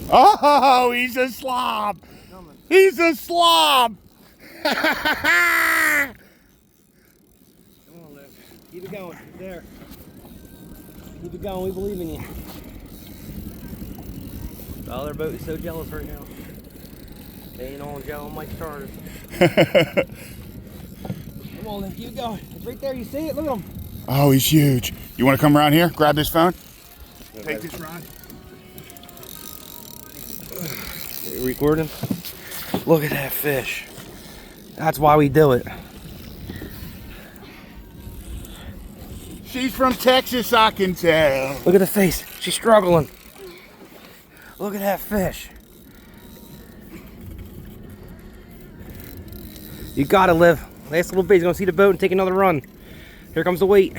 Oh, he's a slob. He's a slob. Come on, Luke. Keep it going. Keep there. Keep it going. We believe in you. The other boat is so jealous right now. They ain't on Joe and Mike's charters. Come on, Luke. Keep it going. It's right there. You see it? Look at him. Oh, he's huge. You want to come around here? Grab this phone. Take this rod. You recording? Look at that fish. That's why we do it. She's from Texas, I can tell. Look at the face. She's struggling. Look at that fish. You gotta live. Last little bit, he's gonna see the boat and take another run. Here comes the weight.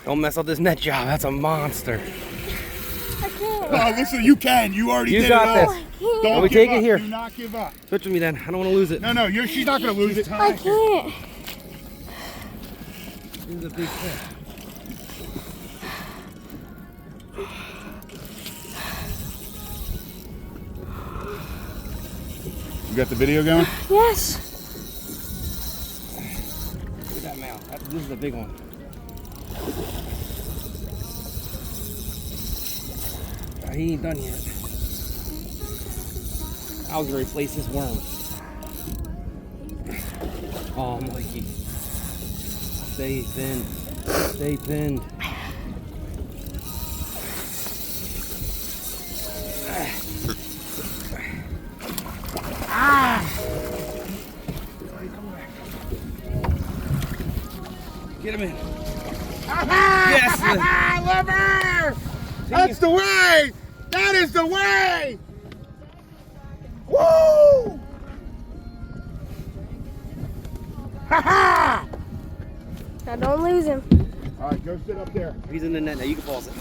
Don't mess up this net job. That's a monster. I can't. Oh, listen, you can. You already did got it all. this. Don't Let me give take up. it here. Do not give up. Switch with me then. I don't want to lose it. No, she's not going to lose it. I can't. This is a big fish. You got the video going? Yes. Look at that mouth. This is a big one. He ain't done yet. I was gonna replace this worm. Oh, Mikey. Stay pinned. Stay pinned. Ah! Get him in. Yes! Liver! That's the way! That is the way! Woo! Ha ha! Now don't lose him. All right, go sit up there. He's in the net now. You can pause it.